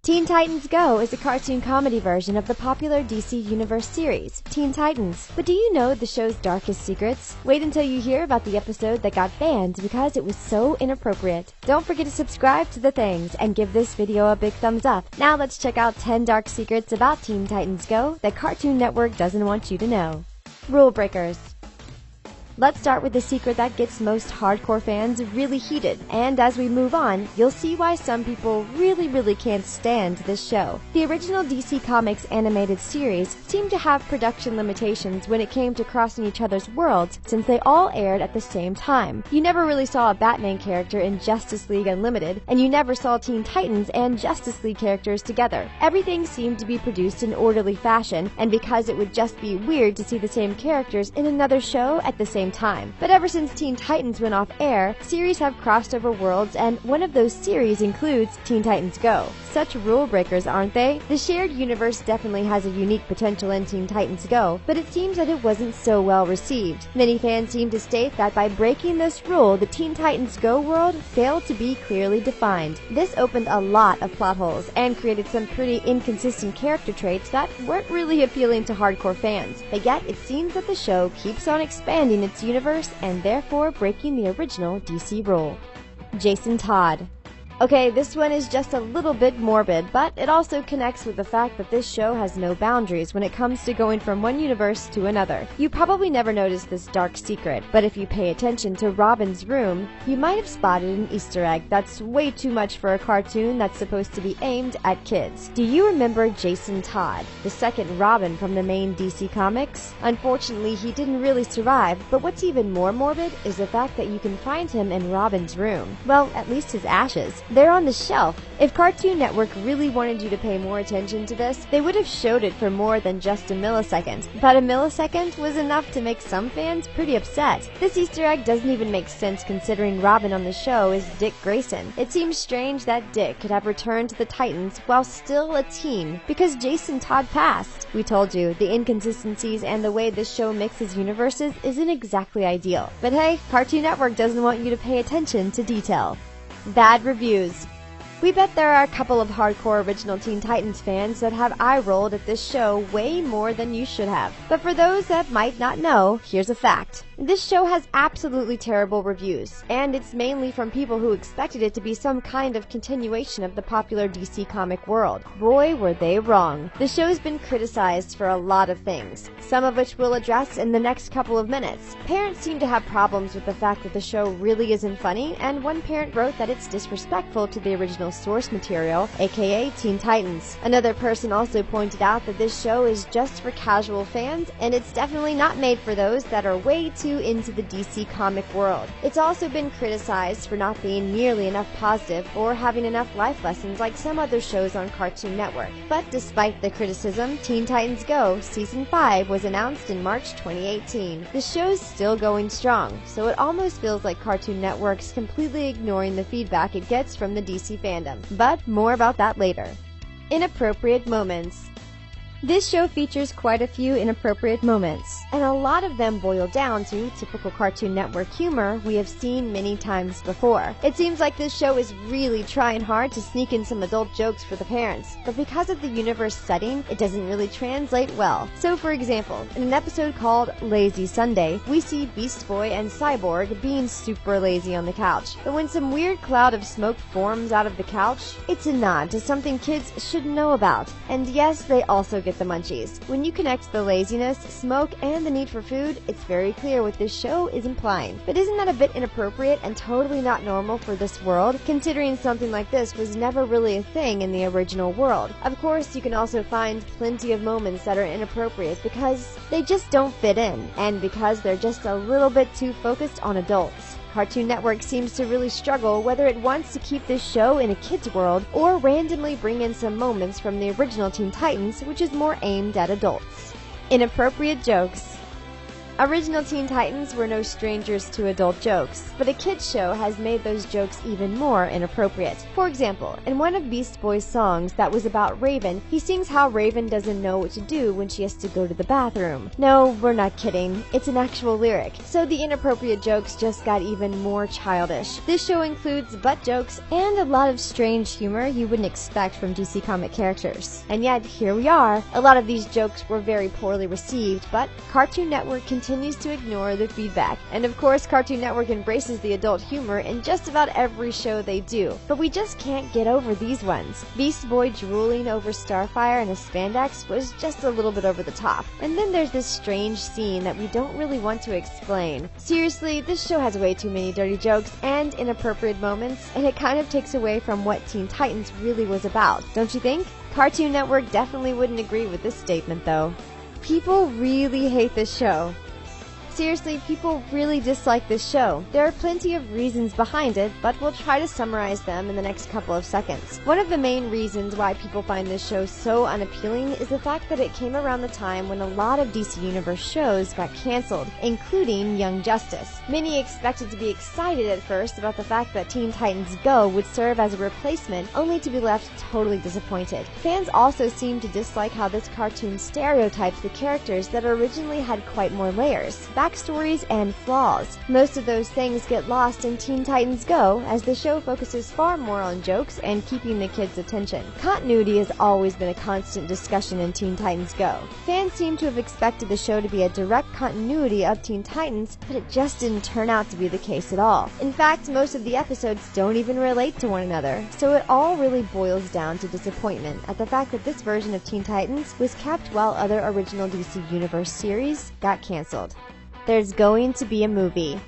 Teen Titans Go is a cartoon comedy version of the popular DC Universe series, Teen Titans. But do you know the show's darkest secrets? Wait until you hear about the episode that got banned because it was so inappropriate. Don't forget to subscribe to The Things and give this video a big thumbs up. Now let's check out 10 dark secrets about Teen Titans Go that Cartoon Network doesn't want you to know. Rule breakers. Let's start with the secret that gets most hardcore fans really heated, and as we move on, you'll see why some people really can't stand this show. The original DC Comics animated series seemed to have production limitations when it came to crossing each other's worlds since they all aired at the same time. You never really saw a Batman character in Justice League Unlimited, and you never saw Teen Titans and Justice League characters together. Everything seemed to be produced in orderly fashion, and because it would just be weird to see the same characters in another show at the same time. But ever since Teen Titans went off air, series have crossed over worlds, and one of those series includes Teen Titans Go. Such rule breakers, aren't they? The shared universe definitely has a unique potential in Teen Titans Go, but it seems that it wasn't so well received. Many fans seem to state that by breaking this rule, the Teen Titans Go world failed to be clearly defined. This opened a lot of plot holes and created some pretty inconsistent character traits that weren't really appealing to hardcore fans. But yet, it seems that the show keeps on expanding its universe and therefore breaking the original DC rule. Jason Todd. Okay, this one is just a little bit morbid, but it also connects with the fact that this show has no boundaries when it comes to going from one universe to another. You probably never noticed this dark secret, but if you pay attention to Robin's room, you might have spotted an Easter egg that's way too much for a cartoon that's supposed to be aimed at kids. Do you remember Jason Todd, the second Robin from the main DC Comics? Unfortunately, he didn't really survive, but what's even more morbid is the fact that you can find him in Robin's room. Well, at least his ashes. They're on the shelf. If Cartoon Network really wanted you to pay more attention to this, they would have showed it for more than just a millisecond. But a millisecond was enough to make some fans pretty upset. This Easter egg doesn't even make sense considering Robin on the show is Dick Grayson. It seems strange that Dick could have returned to the Titans while still a teen, because Jason Todd passed. We told you, the inconsistencies and the way this show mixes universes isn't exactly ideal. But hey, Cartoon Network doesn't want you to pay attention to detail. Bad reviews. We bet there are a couple of hardcore original Teen Titans fans that have eye-rolled at this show way more than you should have. But for those that might not know, here's a fact. This show has absolutely terrible reviews, and it's mainly from people who expected it to be some kind of continuation of the popular DC comic world. Boy, were they wrong. The show's been criticized for a lot of things, some of which we'll address in the next couple of minutes. Parents seem to have problems with the fact that the show really isn't funny, and one parent wrote that it's disrespectful to the original source material, aka Teen Titans. Another person also pointed out that this show is just for casual fans, and it's definitely not made for those that are way too into the DC comic world. It's also been criticized for not being nearly enough positive or having enough life lessons like some other shows on Cartoon Network. But despite the criticism, Teen Titans Go Season 5 was announced in March 2018. The show's still going strong, so it almost feels like Cartoon Network's completely ignoring the feedback it gets from the DC fandom. But more about that later. Inappropriate moments. This show features quite a few inappropriate moments, and a lot of them boil down to typical Cartoon Network humor we have seen many times before. It seems like this show is really trying hard to sneak in some adult jokes for the parents, but because of the universe setting, it doesn't really translate well. So for example, in an episode called Lazy Sunday, we see Beast Boy and Cyborg being super lazy on the couch, but when some weird cloud of smoke forms out of the couch, it's a nod to something kids should know about. And yes, they also get the munchies. When you connect the laziness, smoke, and the need for food, it's very clear what this show is implying. But isn't that a bit inappropriate and totally not normal for this world, considering something like this was never really a thing in the original world? Of course, you can also find plenty of moments that are inappropriate because they just don't fit in, and because they're just a little bit too focused on adults. Cartoon Network seems to really struggle whether it wants to keep this show in a kid's world or randomly bring in some moments from the original Teen Titans, which is more aimed at adults. Inappropriate jokes. Original Teen Titans were no strangers to adult jokes, but a kids show has made those jokes even more inappropriate. For example, in one of Beast Boy's songs that was about Raven, he sings how Raven doesn't know what to do when she has to go to the bathroom. No, we're not kidding. It's an actual lyric. So the inappropriate jokes just got even more childish. This show includes butt jokes and a lot of strange humor you wouldn't expect from DC comic characters. And yet, here we are. A lot of these jokes were very poorly received, but Cartoon Network continues to ignore the feedback. And of course, Cartoon Network embraces the adult humor in just about every show they do. But we just can't get over these ones. Beast Boy drooling over Starfire in a spandex was just a little bit over the top. And then there's this strange scene that we don't really want to explain. Seriously, this show has way too many dirty jokes and inappropriate moments, and it kind of takes away from what Teen Titans really was about, don't you think? Cartoon Network definitely wouldn't agree with this statement, though. People really hate this show. Seriously, people really dislike this show. There are plenty of reasons behind it, but we'll try to summarize them in the next couple of seconds. One of the main reasons why people find this show so unappealing is the fact that it came around the time when a lot of DC Universe shows got canceled, including Young Justice. Many expected to be excited at first about the fact that Teen Titans Go would serve as a replacement, only to be left totally disappointed. Fans also seemed to dislike how this cartoon stereotypes the characters that originally had quite more layers, backstories, and flaws. Most of those things get lost in Teen Titans Go, as the show focuses far more on jokes and keeping the kids' attention. Continuity has always been a constant discussion in Teen Titans Go. Fans seem to have expected the show to be a direct continuity of Teen Titans, but it just didn't turn out to be the case at all. In fact, most of the episodes don't even relate to one another, so it all really boils down to disappointment at the fact that this version of Teen Titans was kept while other original DC Universe series got canceled. There's going to be a movie.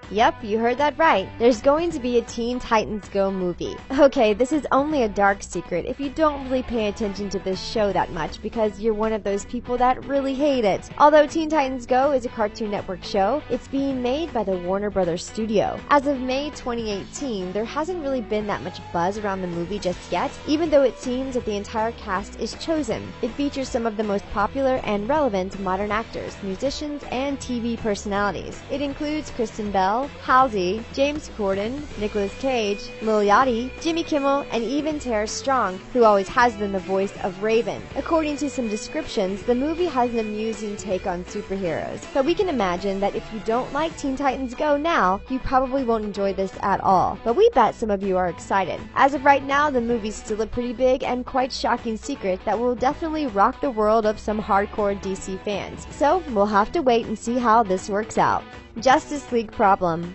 Yep, you heard that right. There's going to be a Teen Titans Go movie. Okay, this is only a dark secret if you don't really pay attention to this show that much because you're one of those people that really hate it. Although Teen Titans Go is a Cartoon Network show, it's being made by the Warner Brothers studio. As of May 2018, there hasn't really been that much buzz around the movie just yet, even though it seems that the entire cast is chosen. It features some of the most popular and relevant modern actors, musicians, and TV personalities. It includes Kristen Bell, Halsey, James Corden, Nicolas Cage, Lil Yachty, Jimmy Kimmel, and even Tara Strong, who always has been the voice of Raven. According to some descriptions, the movie has an amusing take on superheroes, but we can imagine that if you don't like Teen Titans Go now, you probably won't enjoy this at all. But we bet some of you are excited. As of right now, the movie's still a pretty big and quite shocking secret that will definitely rock the world of some hardcore DC fans. So we'll have to wait and see how this works out. Justice League problem.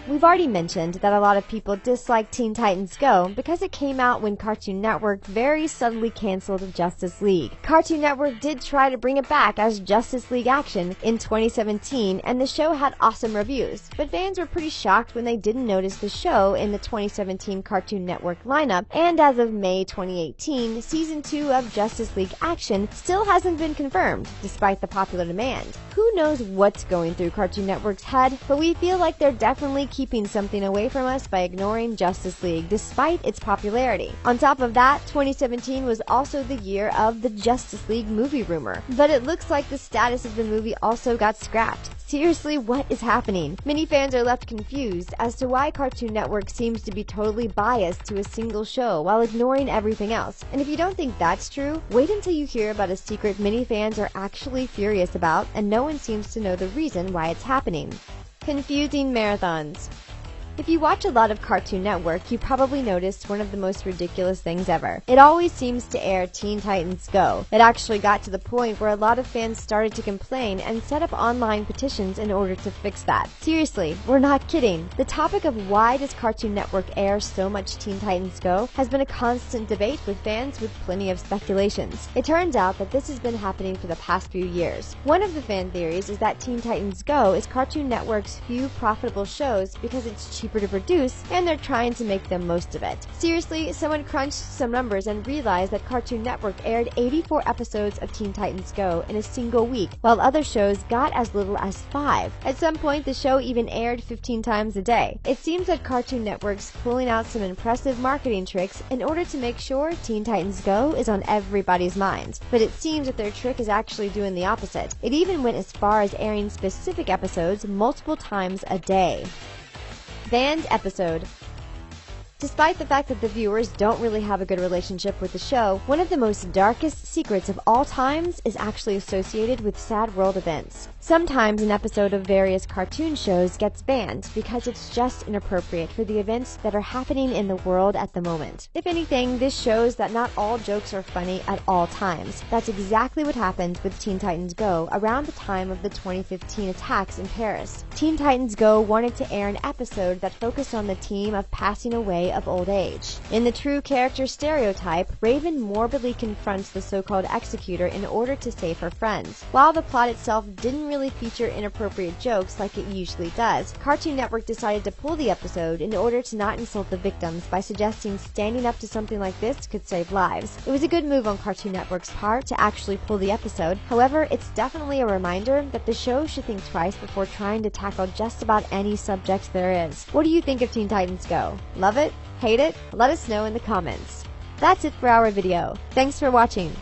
We've already mentioned that a lot of people dislike Teen Titans Go because it came out when Cartoon Network very subtly canceled Justice League. Cartoon Network did try to bring it back as Justice League Action in 2017, and the show had awesome reviews, but fans were pretty shocked when they didn't notice the show in the 2017 Cartoon Network lineup, and as of May 2018, Season 2 of Justice League Action still hasn't been confirmed, despite the popular demand. Who knows what's going through Cartoon Network's head, but we feel like they're definitely keeping something away from us by ignoring Justice League despite its popularity. On top of that, 2017 was also the year of the Justice League movie rumor, but it looks like the status of the movie also got scrapped. Seriously, what is happening? Many fans are left confused as to why Cartoon Network seems to be totally biased to a single show while ignoring everything else. And if you don't think that's true, wait until you hear about a secret many fans are actually furious about and no one seems to know the reason why it's happening. Confusing marathons. If you watch a lot of Cartoon Network, you probably noticed one of the most ridiculous things ever. It always seems to air Teen Titans Go. It actually got to the point where a lot of fans started to complain and set up online petitions in order to fix that. Seriously, we're not kidding. The topic of why does Cartoon Network air so much Teen Titans Go has been a constant debate with fans with plenty of speculations. It turns out that this has been happening for the past few years. One of the fan theories is that Teen Titans Go is Cartoon Network's few profitable shows because it's cheap cheaper to produce, and they're trying to make the most of it. Seriously, someone crunched some numbers and realized that Cartoon Network aired 84 episodes of Teen Titans Go in a single week, while other shows got as little as 5. At some point, the show even aired 15 times a day. It seems that Cartoon Network's pulling out some impressive marketing tricks in order to make sure Teen Titans Go is on everybody's mind. But it seems that their trick is actually doing the opposite. It even went as far as airing specific episodes multiple times a day. Banned episode. Despite the fact that the viewers don't really have a good relationship with the show, one of the most darkest secrets of all times is actually associated with sad world events. Sometimes an episode of various cartoon shows gets banned because it's just inappropriate for the events that are happening in the world at the moment. If anything, this shows that not all jokes are funny at all times. That's exactly what happened with Teen Titans Go around the time of the 2015 attacks in Paris. Teen Titans Go wanted to air an episode that focused on the team of passing away of old age. In the true character stereotype, Raven morbidly confronts the so-called executor in order to save her friends. While the plot itself didn't really feature inappropriate jokes like it usually does, Cartoon Network decided to pull the episode in order to not insult the victims by suggesting standing up to something like this could save lives. It was a good move on Cartoon Network's part to actually pull the episode. However, it's definitely a reminder that the show should think twice before trying to tackle just about any subject there is. What do you think of Teen Titans Go? Love it? Hate it? Let us know in the comments. That's it for our video. Thanks for watching.